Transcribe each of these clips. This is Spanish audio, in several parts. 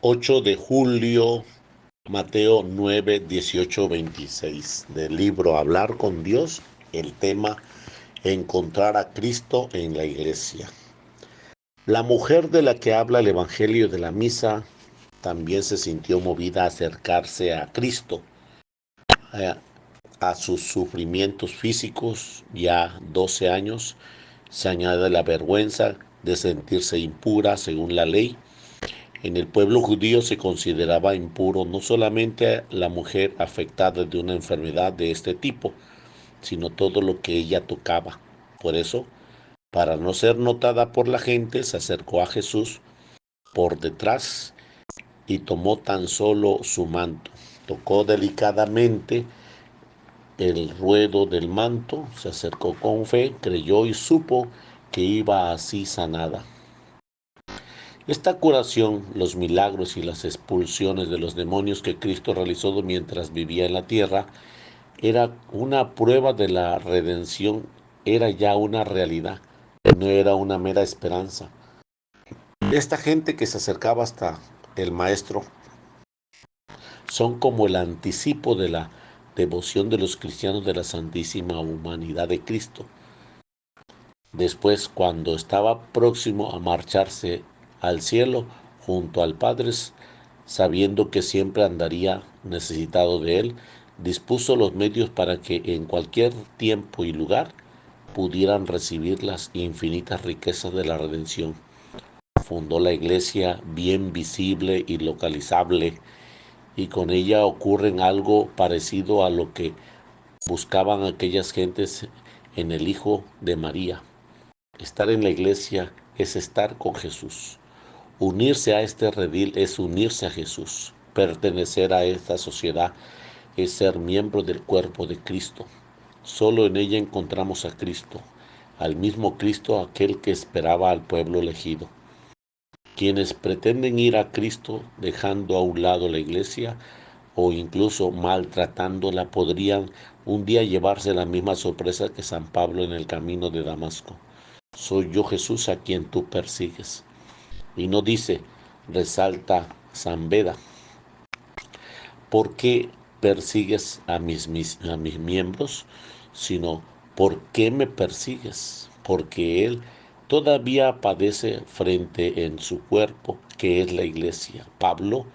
8 de julio, Mateo 9, 18, 26, del libro Hablar con Dios, el tema Encontrar a Cristo en la iglesia. La mujer de la que habla el Evangelio de la Misa también se sintió movida a acercarse a Cristo, a, a sus sufrimientos físicos, ya 12 años, se añade la vergüenza de sentirse impura según la ley. En el pueblo judío se consideraba impuro no solamente la mujer afectada de una enfermedad de este tipo, sino todo lo que ella tocaba. Por eso, para no ser notada por la gente, se acercó a Jesús por detrás y tomó tan solo su manto. Tocó delicadamente el ruedo del manto, se acercó con fe, creyó y supo que iba así sanada. Esta curación, los milagros y las expulsiones de los demonios que Cristo realizó mientras vivía en la tierra, era una prueba de la redención, era ya una realidad, no era una mera esperanza. Esta gente que se acercaba hasta el Maestro son como el anticipo de la devoción de los cristianos de la Santísima Humanidad de Cristo. Después, cuando estaba próximo a marcharse al cielo junto al Padre, sabiendo que siempre andaría necesitado de él, dispuso los medios para que en cualquier tiempo y lugar pudieran recibir las infinitas riquezas de la redención. Fundó la iglesia bien visible y localizable, y con ella ocurre algo parecido a lo que buscaban aquellas gentes en el Hijo de María. Estar en la iglesia es estar con Jesús. Unirse a este redil es unirse a Jesús. Pertenecer a esta sociedad es ser miembro del cuerpo de Cristo. Solo en ella encontramos a Cristo, al mismo Cristo, aquel que esperaba al pueblo elegido. Quienes pretenden ir a Cristo dejando a un lado la iglesia o incluso maltratándola podrían un día llevarse la misma sorpresa que San Pablo en el camino de Damasco. Soy yo Jesús a quien tú persigues. Y no dice, resalta San Beda, ¿por qué persigues a mis miembros? Sino, ¿por qué me persigues? Porque Él todavía padece frente en su cuerpo, que es la iglesia. Pablo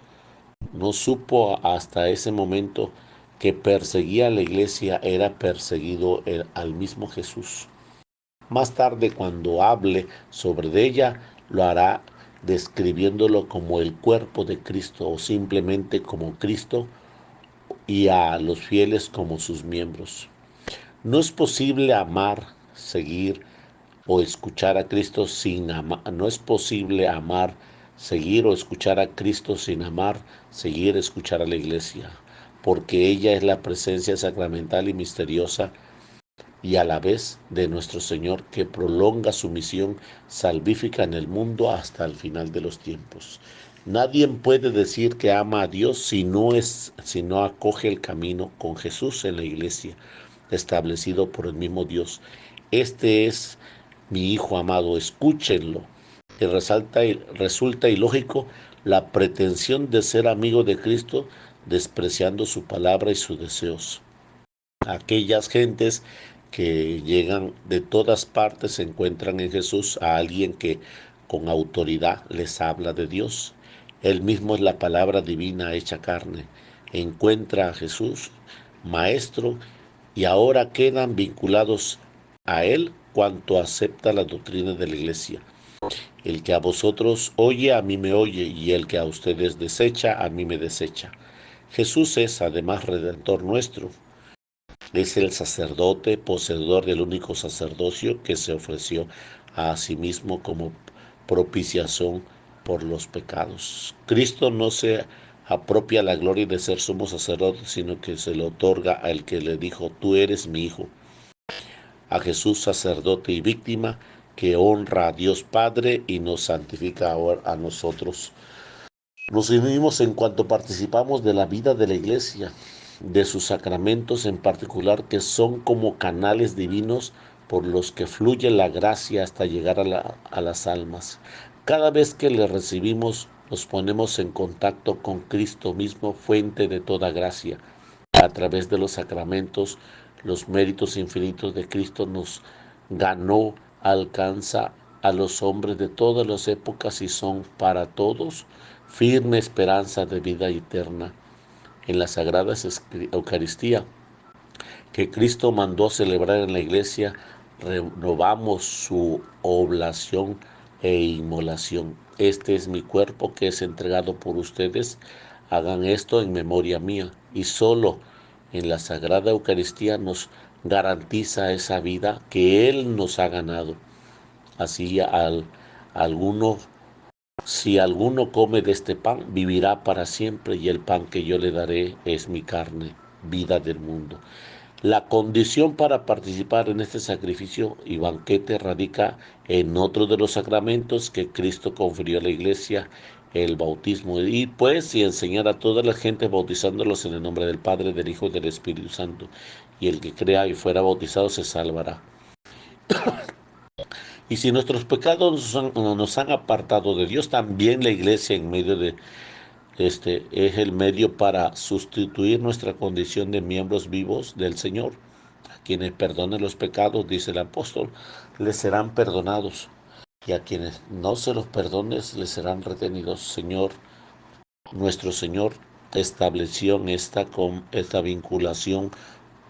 no supo hasta ese momento que perseguía a la iglesia era perseguido al mismo Jesús. Más tarde, cuando hable sobre ella, lo hará describiéndolo como el cuerpo de Cristo o simplemente como Cristo y a los fieles como sus miembros. No es posible amar, seguir o escuchar a Cristo sin amar. No es posible amar, seguir o escuchar a Cristo sin amar, seguir, escuchar a la iglesia, porque ella es la presencia sacramental y misteriosa y a la vez de nuestro Señor que prolonga su misión salvífica en el mundo hasta el final de los tiempos. Nadie puede decir que ama a Dios si no acoge el camino con Jesús en la iglesia, establecido por el mismo Dios. Este es mi Hijo amado, escúchenlo. Y resulta ilógico la pretensión de ser amigo de Cristo despreciando su palabra y sus deseos. Aquellas gentes que llegan de todas partes encuentran en Jesús a alguien que con autoridad les habla de Dios. Él mismo es la palabra divina hecha carne. Encuentra a Jesús, Maestro, y ahora quedan vinculados a Él cuanto acepta la doctrina de la Iglesia. El que a vosotros oye, a mí me oye, y el que a ustedes desecha, a mí me desecha. Jesús es además Redentor nuestro. Es el sacerdote poseedor del único sacerdocio que se ofreció a sí mismo como propiciación por los pecados. Cristo no se apropia la gloria de ser sumo sacerdote, sino que se le otorga al que le dijo, tú eres mi hijo. A Jesús, sacerdote y víctima, que honra a Dios Padre y nos santifica ahora a nosotros. Nos unimos en cuanto participamos de la vida de la iglesia, de sus sacramentos en particular, que son como canales divinos por los que fluye la gracia hasta llegar a las almas. Cada vez que le recibimos nos ponemos en contacto con Cristo mismo, fuente de toda gracia. A través de los sacramentos, los méritos infinitos de Cristo nos ganó, alcanza a los hombres de todas las épocas y son para todos firme esperanza de vida eterna. En la Sagrada Eucaristía que Cristo mandó celebrar en la iglesia, renovamos su oblación e inmolación. Este es mi cuerpo que es entregado por ustedes. Hagan esto en memoria mía. Y solo en la Sagrada Eucaristía nos garantiza esa vida que Él nos ha ganado. Así alguno, si alguno come de este pan, vivirá para siempre, y el pan que yo le daré es mi carne, vida del mundo. La condición para participar en este sacrificio y banquete radica en otro de los sacramentos que Cristo confirió a la iglesia, el bautismo. Y pues y enseñar a toda la gente bautizándolos en el nombre del Padre, del Hijo y del Espíritu Santo. Y el que crea y fuera bautizado se salvará. Y si nuestros pecados nos han apartado de Dios, también la iglesia en medio de este es el medio para sustituir nuestra condición de miembros vivos del Señor. A quienes perdonen los pecados, dice el apóstol, les serán perdonados, y a quienes no se los perdones, les serán retenidos. Señor, nuestro Señor estableció esta vinculación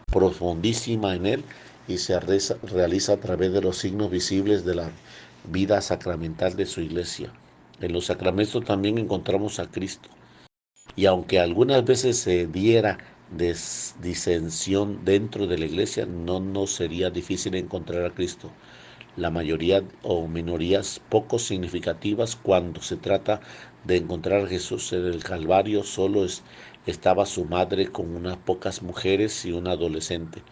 profundísima en Él y se realiza a través de los signos visibles de la vida sacramental de su iglesia. En los sacramentos también encontramos a Cristo. Y aunque algunas veces se diera disensión dentro de la iglesia, no nos sería difícil encontrar a Cristo. La mayoría o minorías poco significativas cuando se trata de encontrar a Jesús en el Calvario, estaba su madre con unas pocas mujeres y un adolescente.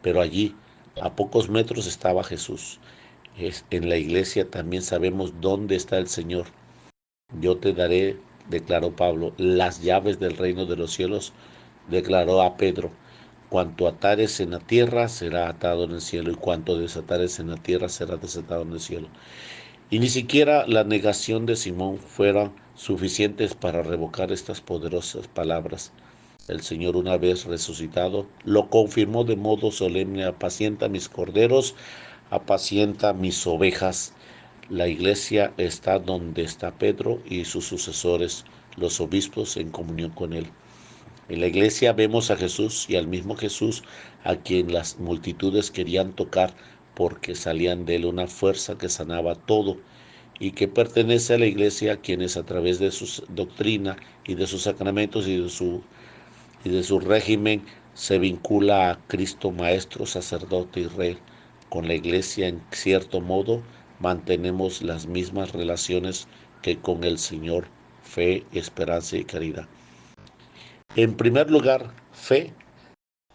Pero allí, a pocos metros, estaba Jesús. En la iglesia también sabemos dónde está el Señor. Yo te daré, declaró Pablo, las llaves del reino de los cielos, declaró a Pedro. Cuanto atares en la tierra será atado en el cielo, y cuanto desatares en la tierra será desatado en el cielo. Y ni siquiera la negación de Simón fueron suficientes para revocar estas poderosas palabras. El Señor, una vez resucitado, lo confirmó de modo solemne: apacienta mis corderos, apacienta mis ovejas. La iglesia está donde está Pedro y sus sucesores, los obispos, en comunión con él. En la iglesia vemos a Jesús, y al mismo Jesús a quien las multitudes querían tocar porque salían de él una fuerza que sanaba todo, y que pertenece a la iglesia, a quienes a través de su doctrina y de sus sacramentos y de su régimen se vincula a Cristo Maestro, sacerdote y Rey. Con la iglesia, en cierto modo, mantenemos las mismas relaciones que con el Señor: fe, esperanza y caridad. En primer lugar, fe,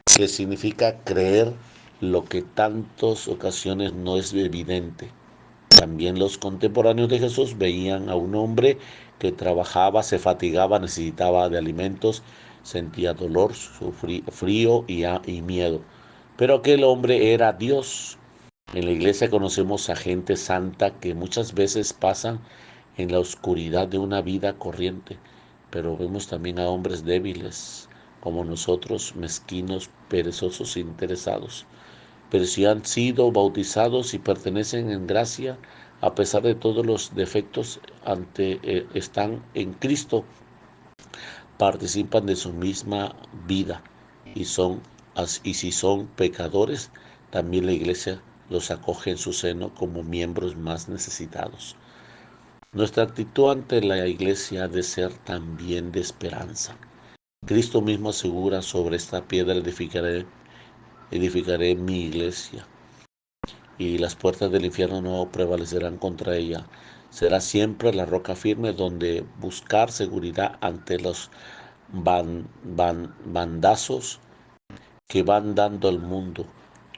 que significa creer lo que tantas ocasiones no es evidente. También los contemporáneos de Jesús veían a un hombre que trabajaba, se fatigaba, necesitaba de alimentos, sentía dolor, frío y miedo. Pero aquel hombre era Dios. En la iglesia conocemos a gente santa que muchas veces pasan en la oscuridad de una vida corriente, pero vemos también a hombres débiles como nosotros, mezquinos, perezosos e interesados. Pero si han sido bautizados y pertenecen en gracia, a pesar de todos los defectos, están en Cristo, participan de su misma vida, y y si son pecadores, también la iglesia los acoge en su seno como miembros más necesitados. Nuestra actitud ante la iglesia ha de ser también de esperanza. Cristo mismo asegura: sobre esta piedra edificaré mi iglesia, y las puertas del infierno no prevalecerán contra ella. Será siempre la roca firme donde buscar seguridad ante los bandazos que van dando al mundo.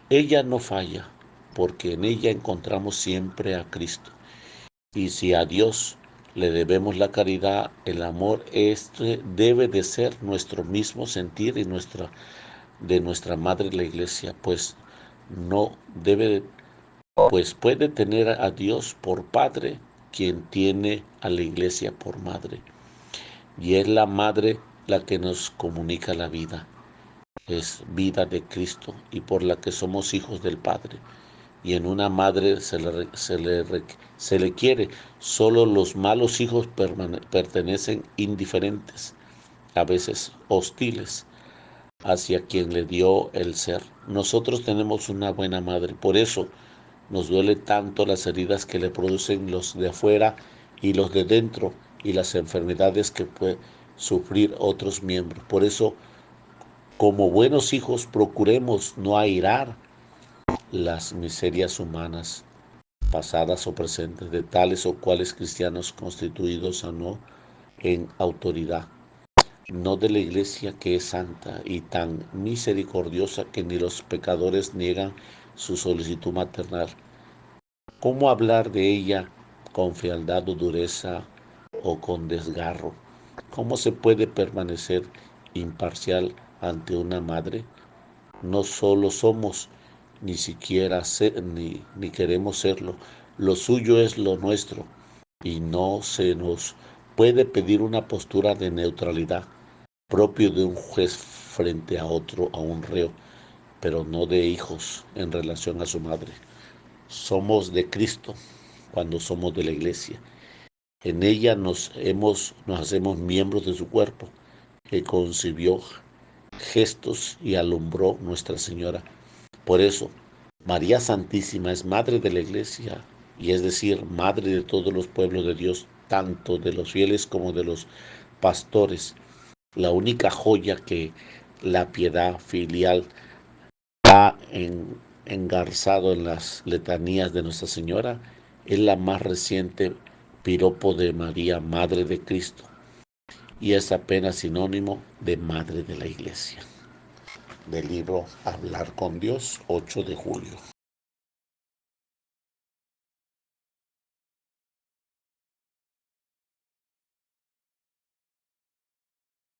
Ella no falla, porque en ella encontramos siempre a Cristo. Y si a Dios le debemos la caridad, el amor, este debe de ser nuestro mismo sentir y de nuestra madre la iglesia, no debe, pues puede tener a Dios por Padre quien tiene a la iglesia por madre. Y es la madre la que nos comunica la vida. Es vida de Cristo y por la que somos hijos del Padre. Y en una madre se le quiere. Solo los malos hijos pertenecen indiferentes, a veces hostiles, hacia quien le dio el ser. Nosotros tenemos una buena madre, por eso nos duele tanto las heridas que le producen los de afuera y los de dentro y las enfermedades que pueden sufrir otros miembros. Por eso, como buenos hijos, procuremos no airar las miserias humanas, pasadas o presentes, de tales o cuales cristianos constituidos o no en autoridad, no de la iglesia que es santa y tan misericordiosa que ni los pecadores niegan su solicitud maternal. ¿Cómo hablar de ella con frialdad o dureza o con desgarro? ¿Cómo se puede permanecer imparcial ante una madre? No solo somos, ni siquiera ni queremos serlo. Lo suyo es lo nuestro y no se nos puede pedir una postura de neutralidad propio de un juez frente a otro, a un reo, pero no de hijos en relación a su madre. Somos de Cristo cuando somos de la iglesia. En ella nos hacemos miembros de su cuerpo, que concibió gestos y alumbró Nuestra Señora. Por eso, María Santísima es Madre de la Iglesia, y es decir, Madre de todos los pueblos de Dios, tanto de los fieles como de los pastores. La única joya que la piedad filial ha engarzado en las letanías de Nuestra Señora es la más reciente piropo de María, Madre de Cristo, y es apenas sinónimo de Madre de la Iglesia. Del libro Hablar con Dios, 8 de julio.